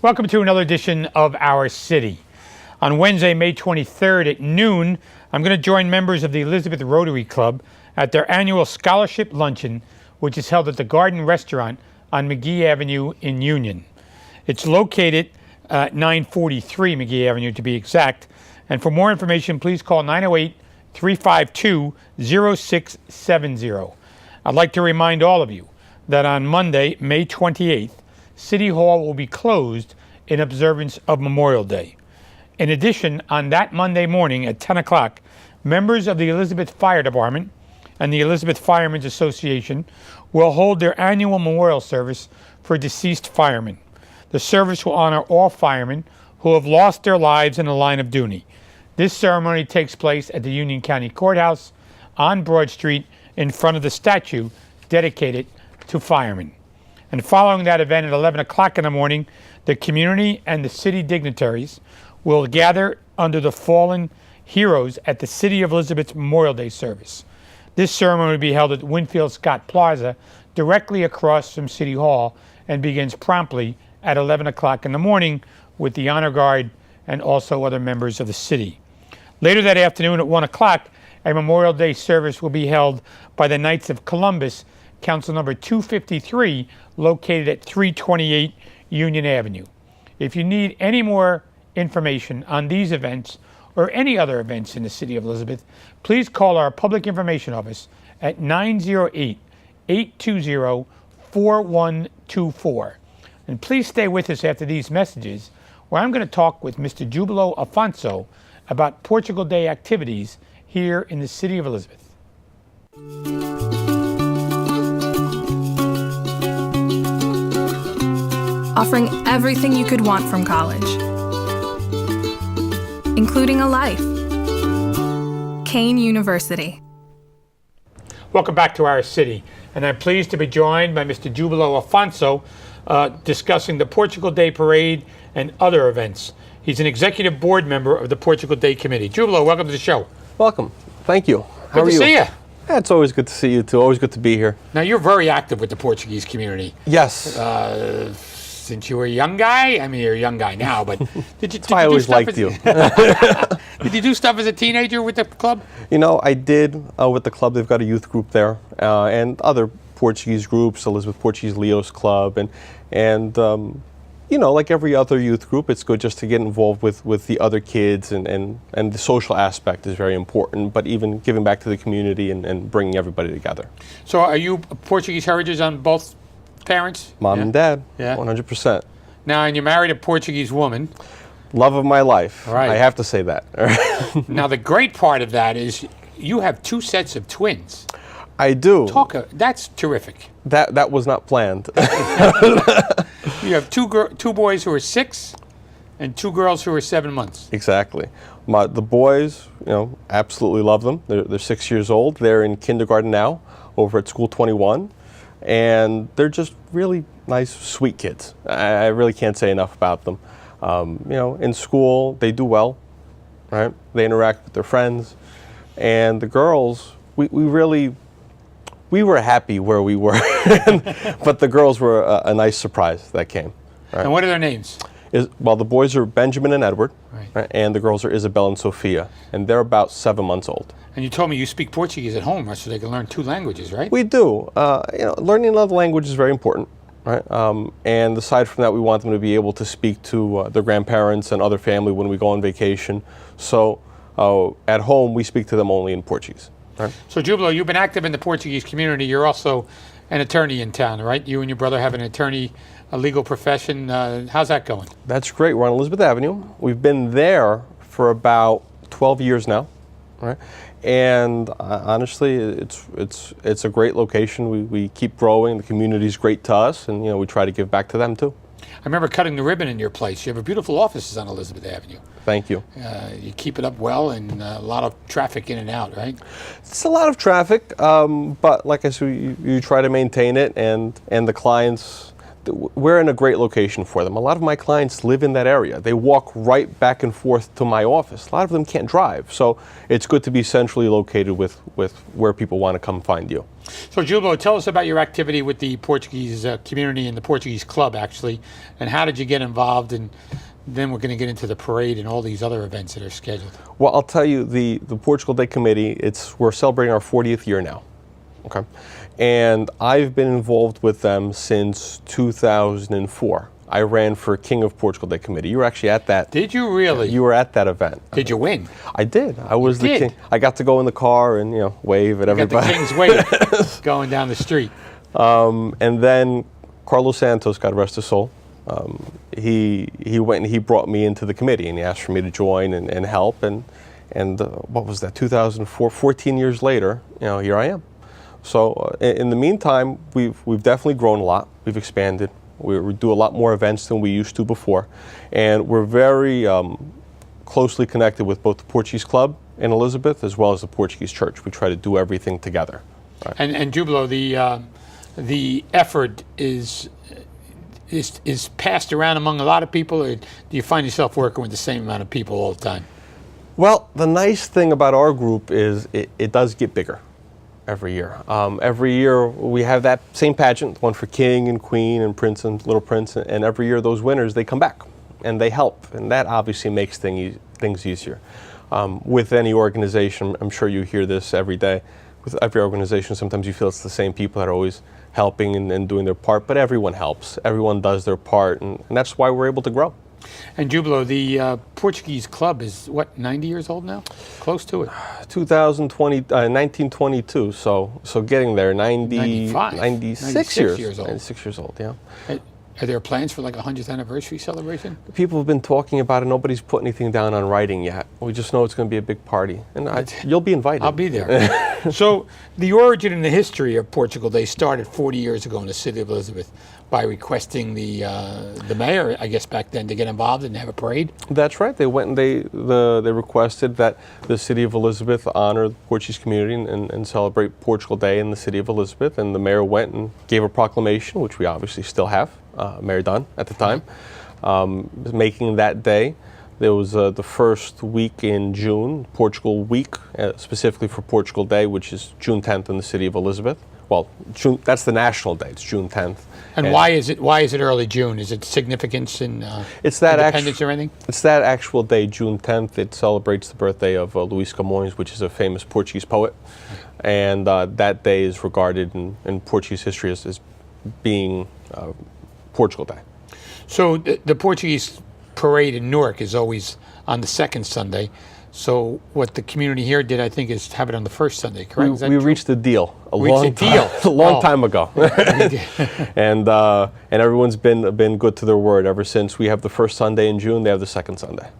Welcome to another edition of Our City. On Wednesday, May 23rd at noon, I'm going to join members of the Elizabeth Rotary Club at their annual Scholarship Luncheon, which is held at the Garden Restaurant on McGee Avenue in Union. It's located at 943 McGee Avenue to be exact. And for more information, please call 908-352-0670. I'd like to remind all of you that on Monday, May 28th, City Hall will be closed in observance of Memorial Day. In addition, on that Monday morning at 10 o'clock, members of the Elizabeth Fire Department and the Elizabeth Firemen's Association will hold their annual memorial service for deceased firemen. The service will honor all firemen who have lost their lives in the line of duty. This ceremony takes place at the Union County Courthouse on Broad Street in front of the statue dedicated to firemen. And following that event at 11 o'clock in the morning, the community and the city dignitaries will gather under the fallen heroes at the City of Elizabeth's Memorial Day service. This ceremony will be held at Winfield Scott Plaza, directly across from City Hall, and begins promptly at 11 o'clock in the morning with the Honor Guard and also other members of the city. Later that afternoon at 1 o'clock, a Memorial Day service will be held by the Knights of Columbus, Council number 253, located at 328 Union Avenue. If you need any more information on these events or any other events in the City of Elizabeth, please call our Public Information Office at 908-820-4124. And please stay with us after these messages, where I'm going to talk with Mr. Jubilio Afonso about Portugal Day activities here in the City of Elizabeth. Offering everything you could want from college, including a life. Kane University. Welcome back to Our City, and I'm pleased to be joined by Mr. Jubilio Afonso discussing the Portugal Day Parade and other events. He's an executive board member of the Portugal Day Committee. Jubilio, welcome to the show. Welcome. Thank you. How Good are to you? see you. Yeah, it's always good to see you too. Always good to be here. Now, you're very active with the Portuguese community. Yes. Since you were a young guy, I mean, you're a young guy now, but did you I always liked you. Did you do stuff as a teenager with the club? You know, I did with the club. They've got a youth group there and other Portuguese groups, Elizabeth Portuguese Leo's Club, and you know, like every other youth group, it's good just to get involved with the other kids, and the social aspect is very important, but even giving back to the community and bringing everybody together. So are you Portuguese Heritage on both parents? Mom and dad, Yeah. 100%. Now, and you married a Portuguese woman. Love of my life. Right. I have to say that. Now, the great part of that is you have two sets of twins. I do. That's terrific. That was not planned. You have two boys who are 6 and 2 girls who are 7 months. Exactly. The boys, you know, absolutely love them. They're 6 years old. They're in kindergarten now, over at School 21, and they're just really nice, sweet kids. I really can't say enough about them. You know, in school they do well, right? They interact with their friends, and the girls, we were happy where we were, but the girls were a nice surprise that came. Right? And what are their names? Well, the boys are Benjamin and Edward, Right. and the girls are Isabel and Sophia, and they're about 7 months old. And you told me you speak Portuguese at home, right, so they can learn 2 languages, right? We do. You know, learning another language is very important, right? And aside from that, we want them to be able to speak to their grandparents and other family when we go on vacation. So at home, we speak to them only in Portuguese. Right. So, Jubilio, you've been active in the Portuguese community. You're also an attorney in town, right? You and your brother have an attorney, a legal profession. How's that going? That's great. We're on Elizabeth Avenue. We've been there for about 12 years now, right? And honestly, it's a great location. We keep growing. The community's great to us, and you know, we try to give back to them too. I remember cutting the ribbon in your place. You have a beautiful offices on Elizabeth Avenue. Thank you. You keep it up well, and a lot of traffic in and out, right? It's a lot of traffic, but like I said, you try to maintain it, and the clients, we're in a great location for them. A lot of my clients live in that area. They walk right back and forth to my office. A lot of them can't drive, so it's good to be centrally located with where people want to come find you. So, Jubilio, tell us about your activity with the Portuguese community and the Portuguese club, actually, and how did you get involved? And then we're going to get into the parade and all these other events that are scheduled. Well, I'll tell you, the Portugal Day Committee, we're celebrating our 40th year now. Okay. And I've been involved with them since 2004. I ran for King of Portugal Day Committee. You were actually at that. Did you really? You were at that event. Did you win? I did. I was the did? king. I got to go in the car and wave at everybody. Got the King's wave going down the street. And then Carlos Santos, God rest his soul, he went and he brought me into the committee and he asked for me to join and help. And what was that? 2004. 14 years later, here I am. So in the meantime, we've definitely grown a lot. We've expanded. We do a lot more events than we used to before, and we're very closely connected with both the Portuguese Club in Elizabeth as well as the Portuguese Church. We try to do everything together. Right. And Jubilio, the effort is passed around among a lot of people, or do you find yourself working with the same amount of people all the time? Well, the nice thing about our group is it does get bigger every year. Every year we have that same pageant, one for King and Queen and Prince and Little Prince, and every year those winners, they come back and they help, and that obviously makes things easier. With any organization, I'm sure you hear this every day, with every organization sometimes you feel it's the same people that are always helping and doing their part, but everyone helps, everyone does their part, and that's why we're able to grow. And Jubilio, the Portuguese club is, what, 90 years old now? Close to it. 1922, so getting there, 95. 96 years old. 96 years old, yeah. Are there plans for like a 100th anniversary celebration? People have been talking about it. Nobody's put anything down on writing yet. We just know it's going to be a big party, and you'll be invited. I'll be there. So the origin and the history of Portugal Day started 40 years ago in the city of Elizabeth by requesting the mayor, I guess back then, to get involved and have a parade. That's right. They went and they requested that the city of Elizabeth honor the Portuguese community and celebrate Portugal Day in the city of Elizabeth. And the mayor went and gave a proclamation, which we obviously still have, Mayor Dunn at the time, making that day. There was the first week in June, Portugal Week, specifically for Portugal Day, which is June 10th in the city of Elizabeth. Well, June, that's the national day. It's June 10th. And why is it early June? Is it significance in it's that independence or anything? It's that actual day, June 10th. It celebrates the birthday of Luís Camões, which is a famous Portuguese poet. And that day is regarded in Portuguese history as being Portugal Day. So the Portuguese parade in Newark is always on the second Sunday. So what the community here did, I think, is have it on the first Sunday, correct? We reached a deal a long time ago, and everyone's been good to their word ever since. We have the first Sunday in June; they have the second Sunday.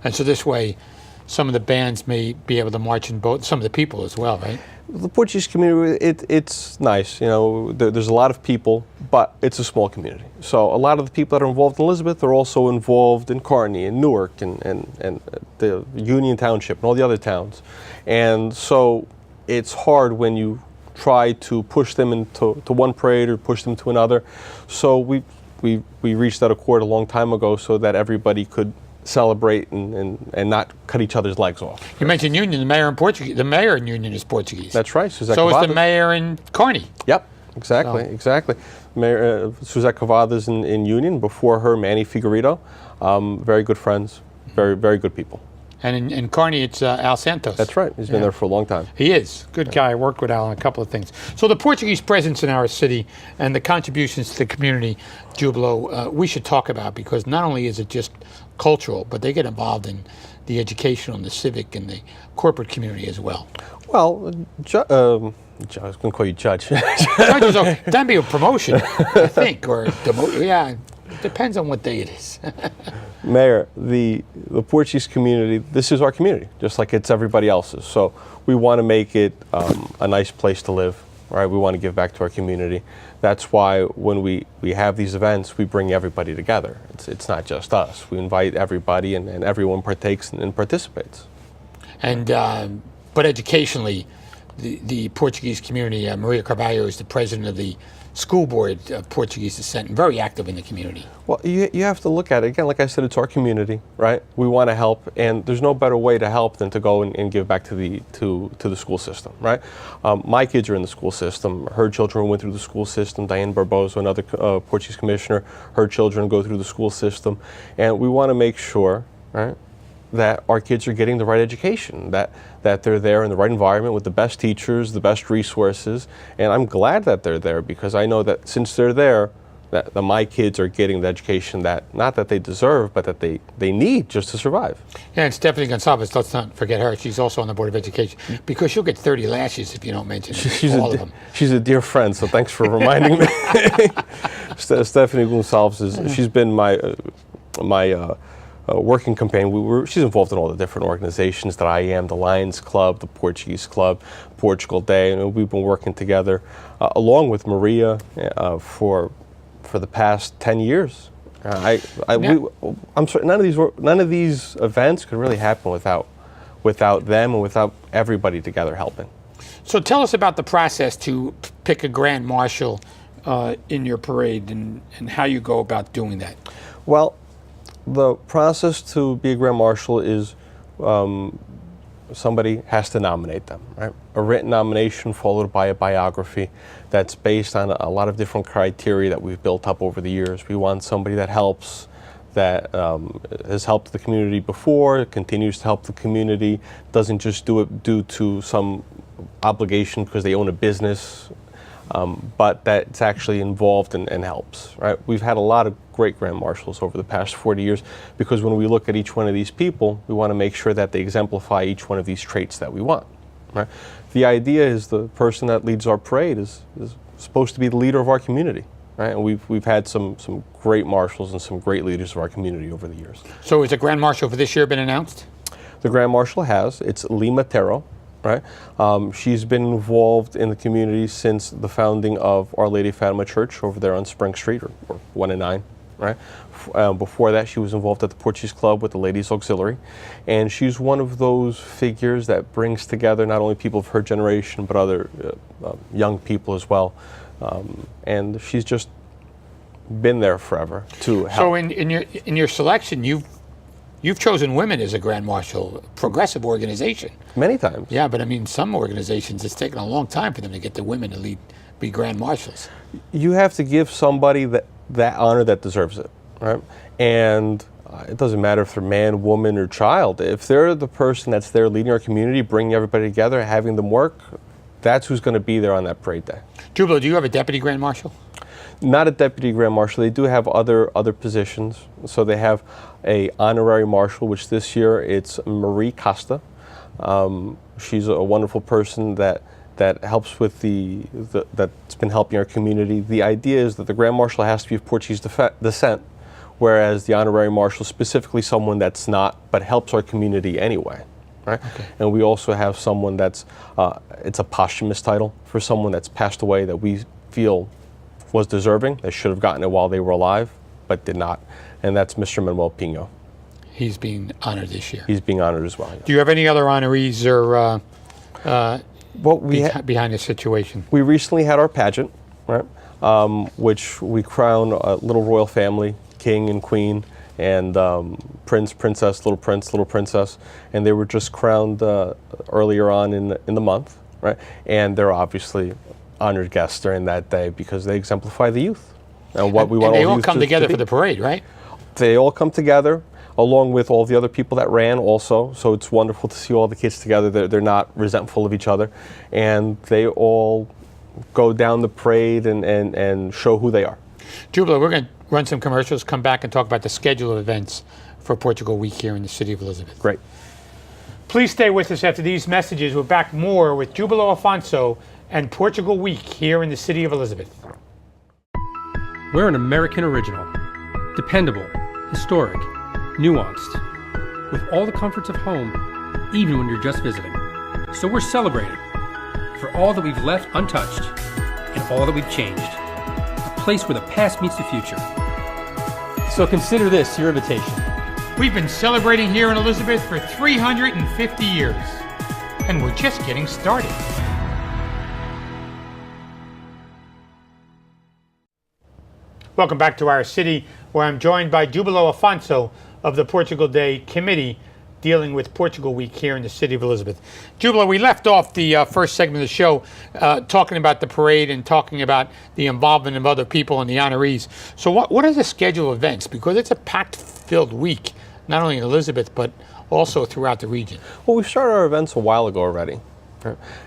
And so this way, some of the bands may be able to march in both. Some of the people as well, right? The Portuguese community, it's nice. There's a lot of people, but it's a small community. So a lot of the people that are involved in Elizabeth are also involved in Kearney and Newark and the Union Township and all the other towns. And so it's hard when you try to push them into one parade or push them to another. So we reached that accord a long time ago so that everybody could celebrate and not cut each other's legs off. You mentioned Union. The mayor in Union is Portuguese. That's right. So is the mayor in Kearney. Yep, exactly. Mayor Suzette Cavadas in Union. Before her, Manny Figueiredo. Very good friends. Very, very good people. And in Kearney, it's Al Santos. That's right. He's been there for a long time. He is. Good guy. I worked with Al on a couple of things. So the Portuguese presence in our city and the contributions to the community, Jubilio, we should talk about, because not only is it just cultural, but they get involved in the educational and the civic and the corporate community as well. Well, I was going to call you Judge. Judge is okay. That'd be a promotion, I think, or yeah. It depends on what day it is. Mayor, the Portuguese community, this is our community, just like it's everybody else's. So we want to make it a nice place to live, right? We want to give back to our community. That's why when we have these events, we bring everybody together. It's not just us. We invite everybody, and everyone partakes and participates. And but educationally, the Portuguese community, Maria Carvalho is the president of the school board of Portuguese descent and very active in the community. Well, you have to look at it, again, like I said, it's our community, right? We want to help, and there's no better way to help than to go and give back to the school system, right? My kids are in the school system. Her children went through the school system. Diane Barboso, another Portuguese commissioner, her children go through the school system. And we want to make sure, right, that our kids are getting the right education, that they're there in the right environment with the best teachers, the best resources. And I'm glad that they're there, because I know that since they're there, that my kids are getting the education that, not that they deserve, but that they need just to survive. Yeah, and Stephanie Gonçalves, let's not forget her. She's also on the Board of Education, because she'll get 30 lashes if you don't mention all of them. She's a dear friend, so thanks for reminding me. Stephanie Gonçalves, she's been my working companion. She's involved in all the different organizations that I am, the Lions Club, the Portuguese Club, Portugal Day, and we've been working together along with Maria for the past 10 years. I'm sorry, none of these events could really happen without them and without everybody together helping. So tell us about the process to pick a Grand Marshal in your parade, and how you go about doing that. Well, the process to be a Grand Marshal is somebody has to nominate them, right? A written nomination followed by a biography that's based on a lot of different criteria that we've built up over the years. We want somebody that helps, that has helped the community before, continues to help the community, doesn't just do it due to some obligation because they own a business, but that's actually involved and helps, right? We've had a lot of great Grand Marshals over the past 40 years, because when we look at each one of these people, we want to make sure that they exemplify each one of these traits that we want, right? The idea is the person that leads our parade is supposed to be the leader of our community, right? And we've had some great marshals and some great leaders of our community over the years. So has a Grand Marshal for this year been announced? The Grand Marshal has. It's Lima Terro. Right, she's been involved in the community since the founding of Our Lady of Fatima Church over there on Spring Street, or 1 and 9. Right. Before that, she was involved at the Portuguese Club with the Ladies Auxiliary, and she's one of those figures that brings together not only people of her generation but other young people as well. And she's just been there forever to help. So in your selection, You've chosen women as a Grand Marshal, progressive organization. Many times. Yeah, but I mean, some organizations, it's taken a long time for them to get the women to be Grand Marshals. You have to give somebody that honor that deserves it, right? And it doesn't matter if they're man, woman, or child. If they're the person that's there leading our community, bringing everybody together, having them work, that's who's going to be there on that parade day. Jubilio, do you have a Deputy Grand Marshal? Not a Deputy Grand Marshal. They do have other positions. So they have a honorary marshal, which this year it's Marie Costa. She's a wonderful person that helps with that's been helping our community. The idea is that the Grand Marshal has to be of Portuguese descent, whereas the honorary marshal is specifically someone that's not, but helps our community anyway. Right? Okay. And we also have someone that's it's a posthumous title for someone that's passed away that we feel was deserving. They should have gotten it while they were alive, but did not. And that's Mr. Manuel Pino. He's being honored this year. He's being honored as well. Yeah. Do you have any other honorees or behind this situation? We recently had our pageant, right? Which we crown a little royal family, king and queen, and prince, princess, little prince, little princess, and they were just crowned earlier on in the month, right? And they're obviously honored guests during that day because they exemplify the youth and what we want. And they all come together for the parade, right? They all come together along with all the other people that ran also. So it's wonderful to see all the kids together. They're not resentful of each other, and they all go down the parade and show who they are. Jubilio, we're going to run some commercials, come back and talk about the schedule of events for Portugal Week here in the city of Elizabeth. Great. Please stay with us after these messages. We're back more with Jubilio Afonso and Portugal Week here in the city of Elizabeth. We're an American original, dependable, historic, nuanced, with all the comforts of home, even when you're just visiting. So we're celebrating for all that we've left untouched and all that we've changed. A place where the past meets the future. So consider this your invitation. We've been celebrating here in Elizabeth for 350 years, and we're just getting started. Welcome back to our city, where I'm joined by Jubilio Afonso of the Portugal Day Committee dealing with Portugal Week here in the city of Elizabeth. Jubilio, we left off the first segment of the show talking about the parade and talking about the involvement of other people and the honorees. So what are the scheduled events? Because it's a packed-filled week, not only in Elizabeth, but also throughout the region. Well, we started our events a while ago already.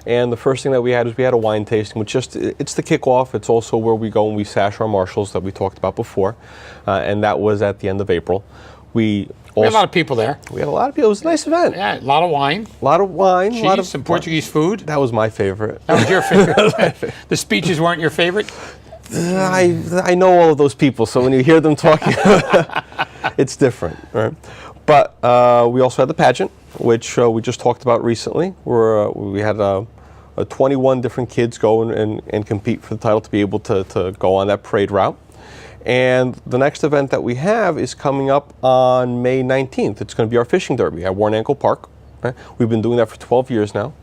And the first thing that we had a wine tasting, which it's the kickoff. It's also where we go and we sash our marshals that we talked about before. And that was at the end of April. We had a lot of people there. We had a lot of people. It was a nice event. Yeah, a lot of wine. A lot of wine. Cheese, a lot of some Portuguese food. That was my favorite. That was your favorite. The speeches weren't your favorite? I know all of those people, so when you hear them talking, it's different, right? But we also had the pageant, which we just talked about recently, where we had 21 different kids go and compete for the title to be able to go on that parade route. And the next event that we have is coming up on May 19th. It's going to be our fishing derby at Worn Ankle Park. Right? We've been doing that for 12 years now.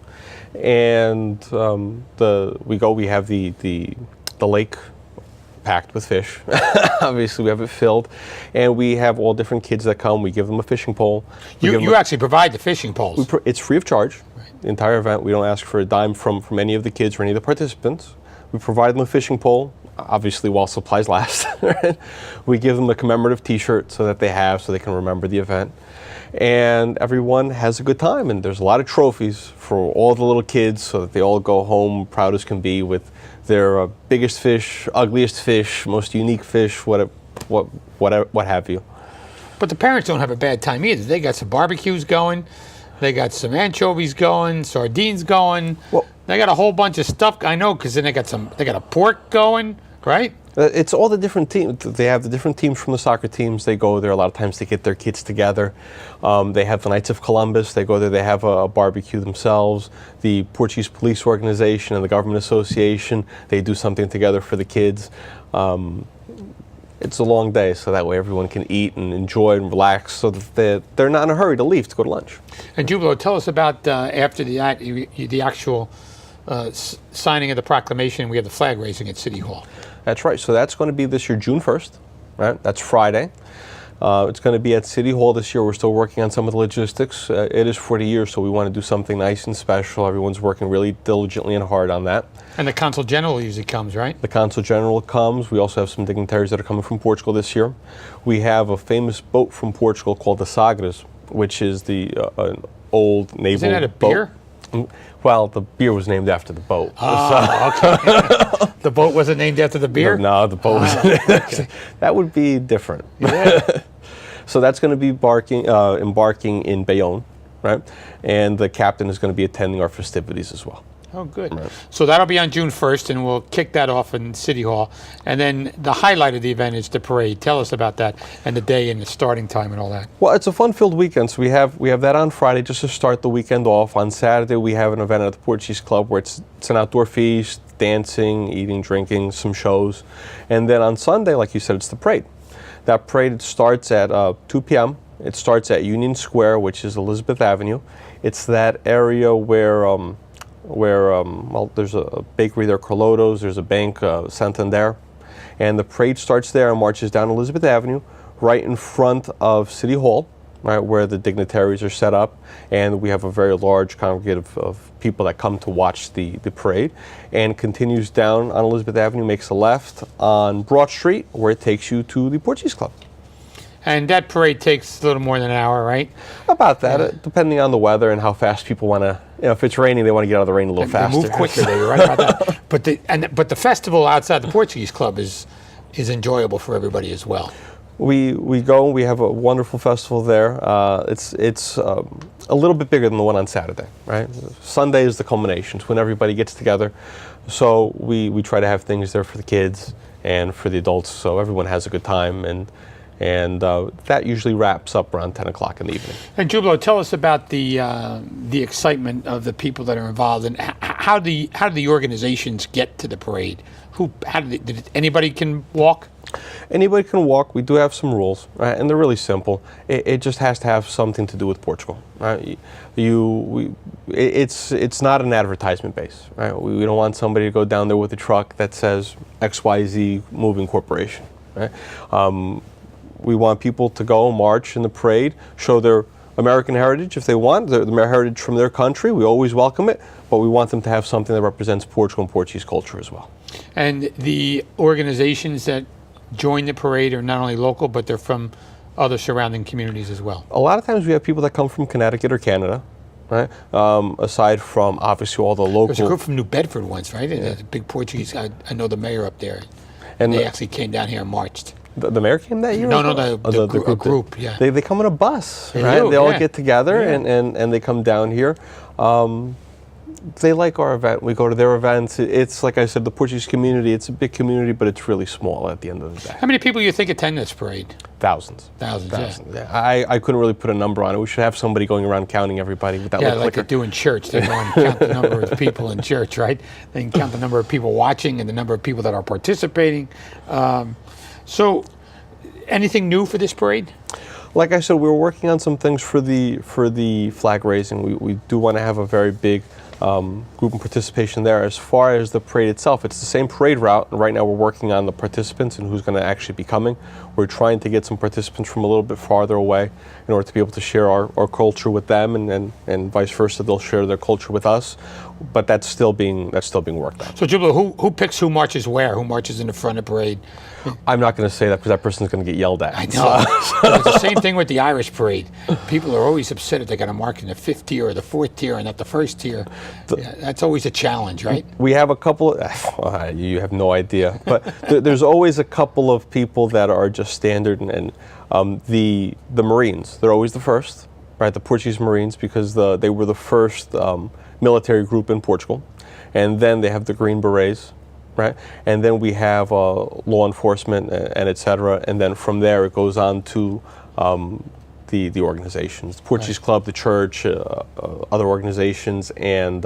And we have the lake packed with fish. Obviously, we have it filled, and we have all different kids that come. We give them a fishing pole. You actually provide the fishing poles. It's free of charge. Right. The entire event. We don't ask for a dime from any of the kids or any of the participants. We provide them a fishing pole, obviously while supplies last. Right? We give them a commemorative T-shirt so they can remember the event. And everyone has a good time, and there's a lot of trophies for all the little kids so that they all go home proud as can be with their biggest fish, ugliest fish, most unique fish, what have you. But the parents don't have a bad time either. They got some barbecues going, they got some anchovies going, sardines going. Well, they got a whole bunch of stuff. I know, because then they got a pork going, right? It's all the different teams. They have the different teams from the soccer teams. They go there a lot of times to get their kids together. They have the Knights of Columbus. They go there. They have a barbecue themselves. The Portuguese Police Organization and the Government Association, they do something together for the kids. It's a long day, so that way everyone can eat and enjoy and relax so that they're not in a hurry to leave to go to lunch. And Jubilio, tell us about after the actual signing of the proclamation. We have the flag raising at City Hall. That's right. So that's going to be this year, June 1st, right? That's Friday. It's going to be at City Hall this year. We're still working on some of the logistics. It is 40 years, so we want to do something nice and special. Everyone's working really diligently and hard on that. And the Consul General usually comes, right? The Consul General comes. We also have some dignitaries that are coming from Portugal this year. We have a famous boat from Portugal called the Sagres, which is an old naval boat. Isn't that a beer? Well, the beer was named after the boat. Okay. The boat wasn't named after the beer? No, the boat wasn't. Okay. That would be different. Yeah. So that's going to be embarking in Bayonne, right? And the captain is going to be attending our festivities as well. Oh, good. Right. So that'll be on June 1st, and we'll kick that off in City Hall. And then the highlight of the event is the parade. Tell us about that and the day and the starting time and all that. Well, it's a fun-filled weekend. So we have that on Friday just to start the weekend off. On Saturday, we have an event at the Portuguese Club where it's an outdoor feast, dancing, eating, drinking, some shows. And then on Sunday, like you said, it's the parade. That parade starts at 2 p.m. It starts at Union Square, which is Elizabeth Avenue. It's that area where there's a bakery there, Carloto's, there's a bank, Santander, and the parade starts there and marches down Elizabeth Avenue, right in front of City Hall, right, where the dignitaries are set up, and we have a very large congregate of people that come to watch the parade, and continues down on Elizabeth Avenue, makes a left on Broad Street, where it takes you to the Portuguese Club. And that parade takes a little more than an hour, right? About that, depending on the weather and how fast people want to. If it's raining, they want to get out of the rain a little faster. They move quicker. You're right about that. But the festival outside the Portuguese Club is enjoyable for everybody as well. We go. We have a wonderful festival there. It's a little bit bigger than the one on Saturday, right? Sunday is the culmination. It's when everybody gets together. So we try to have things there for the kids and for the adults, so everyone has a good time and that usually wraps up around 10 o'clock in the evening. And Jubilio, tell us about the excitement of the people that are involved, and how do the organizations get to the parade? Anybody can walk? Anybody can walk. We do have some rules, right? And they're really simple. It just has to have something to do with Portugal, right? It's not an advertisement base, right? We don't want somebody to go down there with a truck that says XYZ Moving Corporation. Right? We want people to go march in the parade, show their American heritage if they want, their heritage from their country. We always welcome it, but we want them to have something that represents Portugal and Portuguese culture as well. And the organizations that join the parade are not only local, but they're from other surrounding communities as well. A lot of times we have people that come from Connecticut or Canada, right? Aside from obviously all the local. There's a group from New Bedford once, right? Yeah. A big Portuguese. I know the mayor up there, and they actually came down here and marched. The mayor came that year? No, the group, yeah. They come in a bus, They right? do, They all yeah. get together Yeah. and they come down here. They like our event. We go to their events. It's like I said, the Portuguese community, it's a big community, but it's really small at the end of the day. How many people do you think attend this parade? Thousands. Thousands. Yeah. I couldn't really put a number on it. We should have somebody going around counting everybody with that Yeah, little like they clicker. do in church. They go and count the number of people in church, right? They can count the number of people watching and the number of people that are participating. So, anything new for this parade? Like I said, we were working on some things for the flag raising. We do want to have a very big group and participation there. As far as the parade itself, it's the same parade route. And right now we're working on the participants and who's going to actually be coming. We're trying to get some participants from a little bit farther away in order to be able to share our culture with them, and vice versa. They'll share their culture with us. But that's still being worked on. So, Jubilio, who picks who marches where? Who marches in the front of the parade? I'm not going to say that because that person's going to get yelled at. I know. It's the same thing with the Irish parade. People are always upset if they got to mark in the 5th tier or the 4th tier and not the 1st tier. Yeah, that's always a challenge, right? We have a couple. You have no idea, but there's always a couple of people that are just standard, and the Marines. They're always the first, right? The Portuguese Marines, because they were the first military group in Portugal, and then they have the Green Berets. Right, and then we have law enforcement and et cetera, and then from there it goes on to the organizations, the Portuguese Club, the church, other organizations, and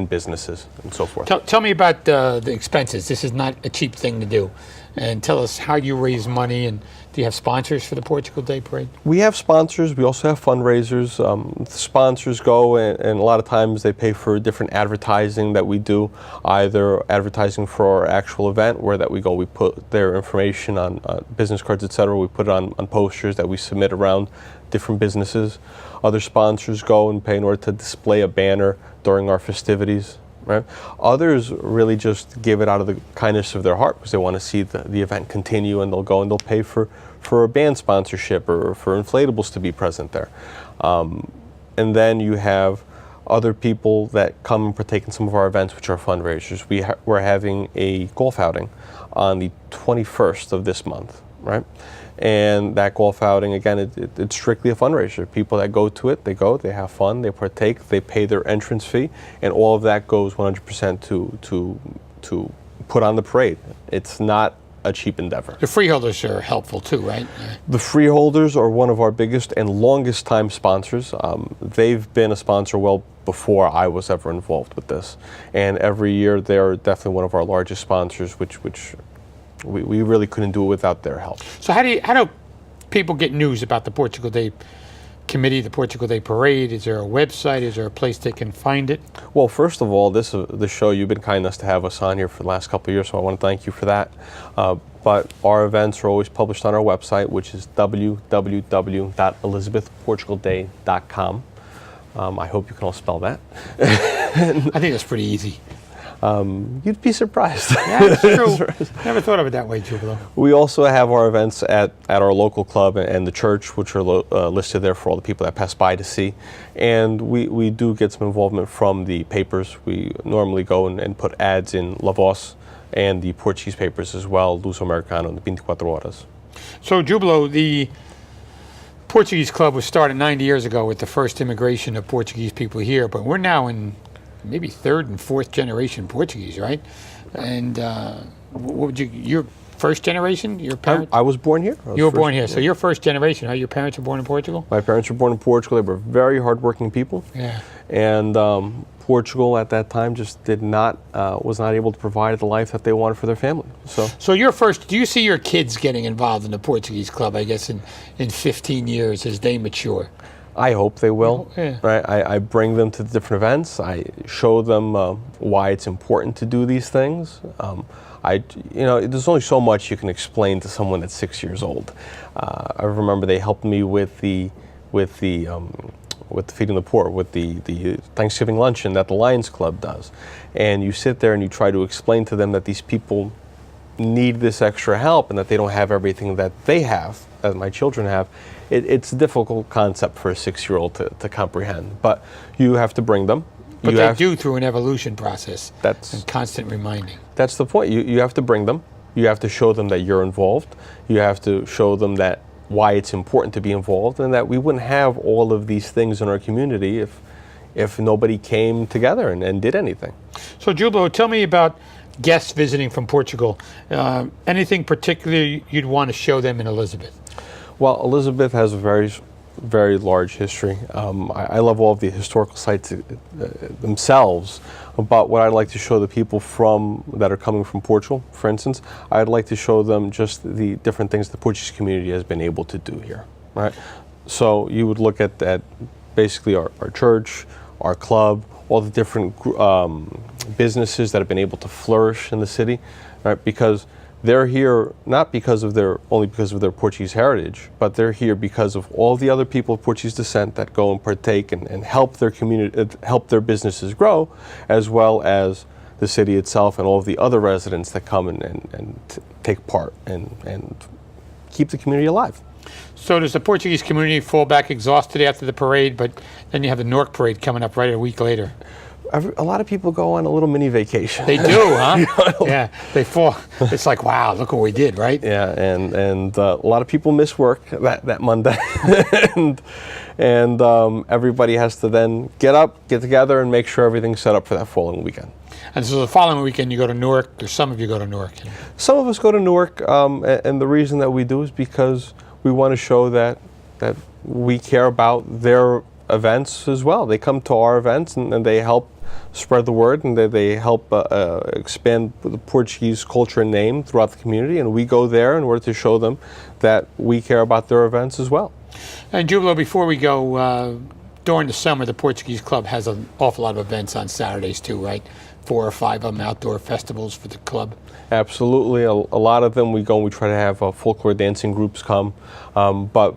businesses and so forth. Tell me about the expenses. This is not a cheap thing to do, and tell us how you raise money. And do you have sponsors for the Portugal Day Parade? We have sponsors. We also have fundraisers. The sponsors go, and a lot of times they pay for different advertising that we do, either advertising for our actual event, where that we go, we put their information on business cards, etc. We put it on posters that we submit around different businesses. Other sponsors go and pay in order to display a banner during our festivities. Right? Others really just give it out of the kindness of their heart because they want to see the event continue, and they'll go and they'll pay for a band sponsorship or for inflatables to be present there. And then you have other people that come and partake in some of our events, which are fundraisers. We're having a golf outing on the 21st of this month, right? And that golf outing, again, it's strictly a fundraiser. People that go to it, they go, they have fun, they partake, they pay their entrance fee, and all of that goes 100% to put on the parade. It's not a cheap endeavor. The freeholders are helpful too, right? The freeholders are one of our biggest and longest time sponsors. They've been a sponsor well before I was ever involved with this. And every year they're definitely one of our largest sponsors, which we really couldn't do it without their help. So how do people get news about the Portugal Day Committee, the Portugal Day Parade? Is there a website? Is there a place they can find it? Well, first of all, this show, you've been kind enough to have us on here for the last couple of years, so I want to thank you for that. But our events are always published on our website, which is www.elizabethportugalday.com. I hope you can all spell that. I think that's pretty easy. You'd be surprised. Yeah, it's true. Never thought of it that way, Jubilio. We also have our events at our local club and the church, which are listed there for all the people that pass by to see. And we do get some involvement from the papers. We normally go and put ads in La Voz and the Portuguese papers as well, Luso Americano and the 24 Horas. So, Jubilio, the Portuguese Club was started 90 years ago with the first immigration of Portuguese people here, but we're now in maybe 3rd and 4th generation Portuguese, right? And what would your first generation? Your parents? I was born here. You were born here, so you're first generation. Huh? Your parents were born in Portugal? My parents were born in Portugal. They were very hardworking people. Yeah. And Portugal at that time just was not able to provide the life that they wanted for their family. So do you see your kids getting involved in the Portuguese Club, I guess, in 15 years as they mature? I hope they will. Yeah. Right? I bring them to the different events. I show them why it's important to do these things. There's only so much you can explain to someone that's 6 years old. I remember they helped me with the feeding the poor, with the Thanksgiving luncheon that the Lions Club does, and you sit there and you try to explain to them that these people need this extra help and that they don't have everything that they have, that my children have. It's a difficult concept for a 6-year-old to comprehend, but you have to bring them. But they do through an evolution process. That's and constant reminding. That's the point. You have to bring them. You have to show them that you're involved. You have to show them that why it's important to be involved, and that we wouldn't have all of these things in our community if nobody came together and did anything. So Jubilio, tell me about guests visiting from Portugal. Anything particular you'd want to show them in Elizabeth? Well, Elizabeth has a very, very large history. I love all of the historical sites themselves, but what I'd like to show the people that are coming from Portugal, for instance, I'd like to show them just the different things the Portuguese community has been able to do here, right? So you would look at basically our church, our club, all the different businesses that have been able to flourish in the city, right? Because they're here not only because of their Portuguese heritage, but they're here because of all the other people of Portuguese descent that go and partake and help their community, help their businesses grow, as well as the city itself and all of the other residents that come and take part and keep the community alive. So does the Portuguese community fall back exhausted after the parade, but then you have the Newark parade coming up right a week later? A lot of people go on a little mini vacation. They do, huh? Yeah, they fall. It's like, wow, look what we did, right? Yeah, and a lot of people miss work that Monday, and everybody has to then get together, and make sure everything's set up for that following weekend. And so the following weekend you go to Newark, or some of you go to Newark? Some of us go to Newark, and the reason that we do is because we want to show that we care about their events as well. They come to our events and they help spread the word, and they help expand the Portuguese culture and name throughout the community, and we go there in order to show them that we care about their events as well. And Jubilio, before we go, during the summer the Portuguese Club has an awful lot of events on Saturdays too, right? 4 or 5 of them, outdoor festivals for the club. Absolutely. A lot of them we go and we try to have folklore dancing groups come, but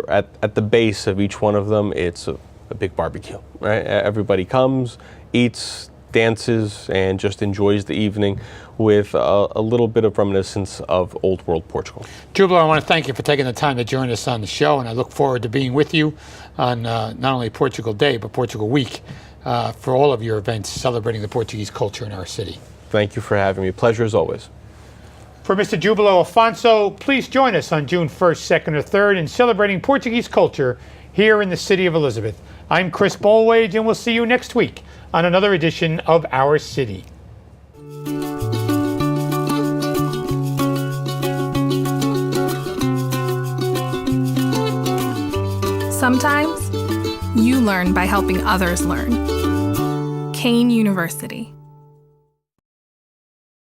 at the base of each one of them it's a big barbecue, right? Everybody comes, eats, dances, and just enjoys the evening with a little bit of reminiscence of old world Portugal. Jubilio, I want to thank you for taking the time to join us on the show, and I look forward to being with you on not only Portugal Day, but Portugal Week for all of your events celebrating the Portuguese culture in our city. Thank you for having me. Pleasure as always. For Mr. Jubilio Afonso, please join us on June 1st, 2nd, or 3rd in celebrating Portuguese culture here in the city of Elizabeth. I'm Chris Bolwage, and we'll see you next week on another edition of Our City. Sometimes you learn by helping others learn. Kane University.